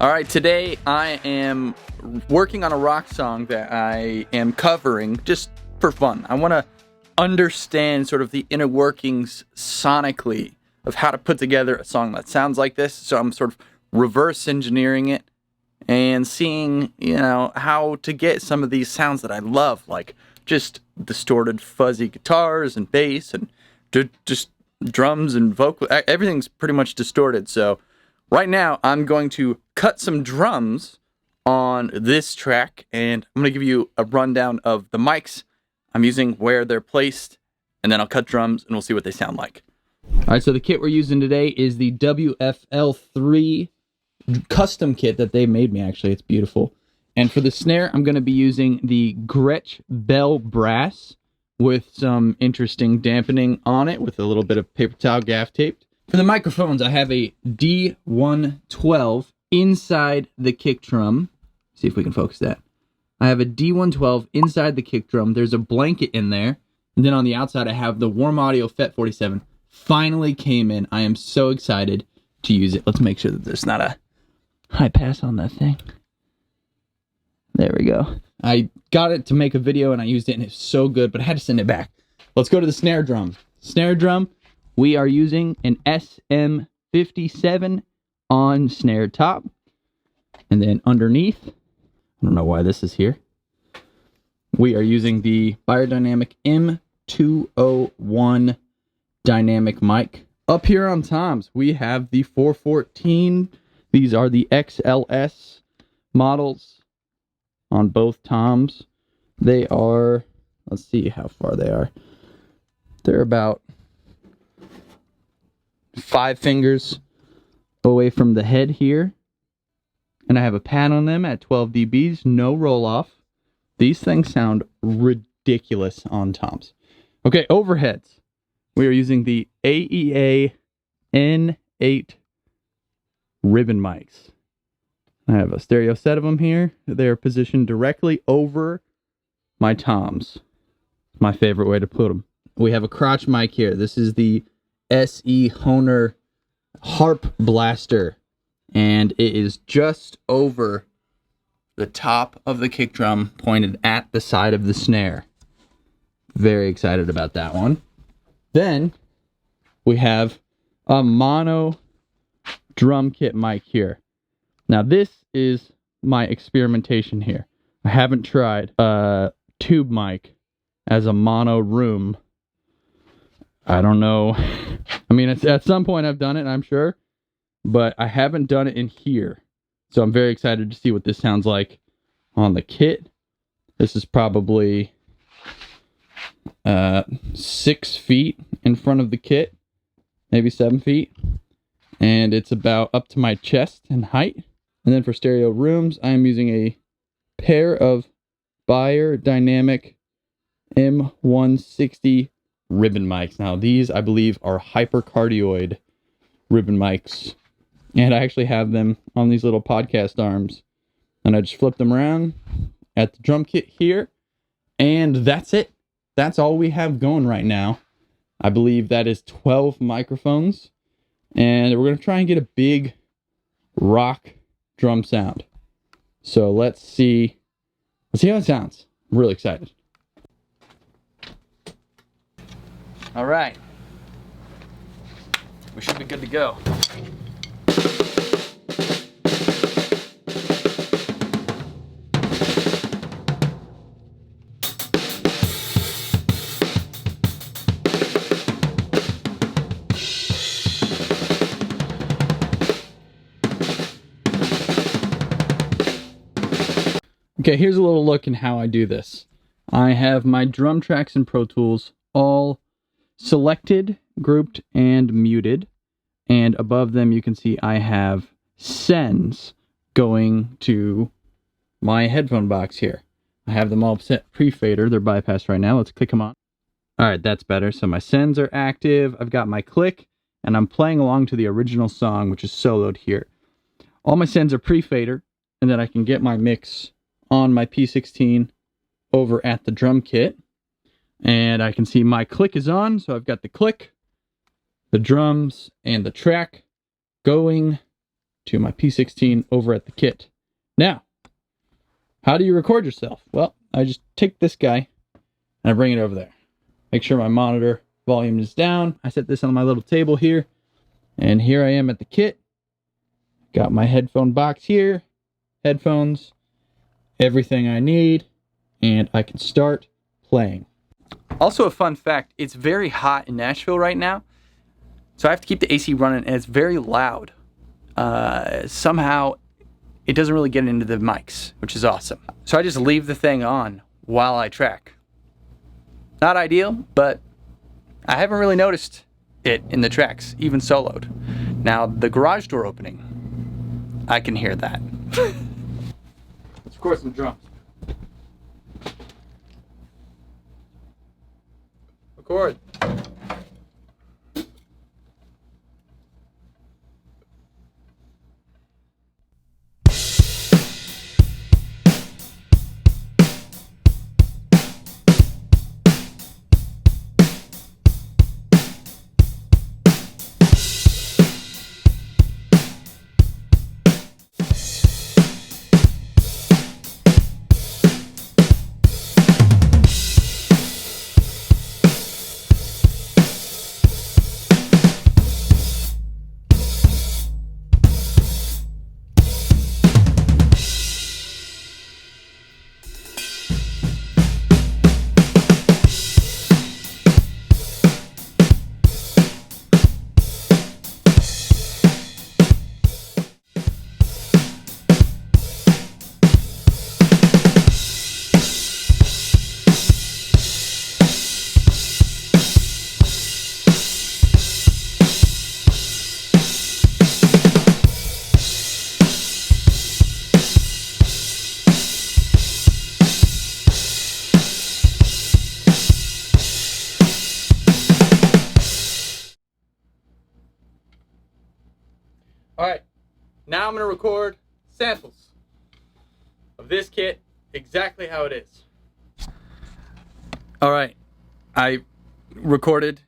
All right, today I am working on a rock song that I am covering just for fun. I want to understand sort of the inner workings sonically of how to put together a song that sounds like this. So I'm sort of reverse engineering it and seeing, how to get some of these sounds that I love, like just distorted fuzzy guitars and bass and just drums and vocal. Everything's pretty much distorted. So right now, I'm going to cut some drums on this track, and I'm going to give you a rundown of the mics I'm using, where they're placed, and then I'll cut drums, and we'll see what they sound like. All right, so the kit we're using today is the WFL3 custom kit that they made me, actually. It's beautiful. And for the snare, I'm going to be using the Gretsch Bell Brass with some interesting dampening on it with a little bit of paper towel gaff taped. For the microphones, I have a D112 inside the kick drum. See if we can focus that. I have a D112 inside the kick drum. There's a blanket in there. And then on the outside, I have the Warm Audio FET47. Finally came in. I am so excited to use it. Let's make sure that there's not a high pass on that thing. There we go. I got it to make a video and I used it and it's so good, but I had to send it back. Let's go to the snare drum. Snare drum. We are using an SM57 on snare top. And then underneath, I don't know why this is here, we are using the Beyerdynamic M201 dynamic mic. Up here on toms, we have the 414. These are the XLS models on both toms. They are, let's see how far they are. They're about 5 fingers away from the head here. And I have a pad on them at 12 dBs, no roll off. These things sound ridiculous on toms. Okay, overheads. We are using the AEA N8 ribbon mics. I have a stereo set of them here. They are positioned directly over my toms. My favorite way to put them. We have a crotch mic here. This is the SE Hohner Harp Blaster, and it is just over the top of the kick drum, pointed at the side of the snare. Very excited about that one. Then we have a mono drum kit mic here. Now this is my experimentation here. I haven't tried a tube mic as a mono room. I don't know. I mean, it's, at some point I've done it, I'm sure, but I haven't done it in here. So I'm very excited to see what this sounds like on the kit. This is probably 6 feet in front of the kit, maybe 7 feet. And it's about up to my chest in height. And then for stereo rooms, I'm using a pair of Beyerdynamic M160 ribbon mics. Now these, I believe, are hypercardioid ribbon mics. And I actually have them on these little podcast arms. And I just flip them around at the drum kit here. And that's it. That's all we have going right now. I believe that is 12 microphones. And we're going to try and get a big rock drum sound. So let's see how it sounds. I'm really excited. All right. We should be good to go. Okay, here's a little look in how I do this. I have my drum tracks in Pro Tools all selected, grouped, and muted. And above them you can see I have sends going to my headphone box here. I have them all set pre-fader. They're bypassed right now. Let's click them on. Alright, that's better. So my sends are active. I've got my click, and I'm playing along to the original song, which is soloed here. All my sends are pre-fader, and then I can get my mix on my P16 over at the drum kit. And I can see my click is on, so I've got the click, the drums, and the track going to my P16 over at the kit. Now, how do you record yourself? Well, I just take this guy and I bring it over there. Make sure my monitor volume is down. I set this on my little table here, and here I am at the kit. Got my headphone box here, headphones, everything I need, and I can start playing. Also, a fun fact, it's very hot in Nashville right now, so I have to keep the AC running, and it's very loud. Somehow, it doesn't really get into the mics, which is awesome. So I just leave the thing on while I track. Not ideal, but I haven't really noticed it in the tracks, even soloed. Now, the garage door opening, I can hear that. Of course, some drums. Record. Alright, now I'm going to record samples of this kit exactly how it is. Alright, I recorded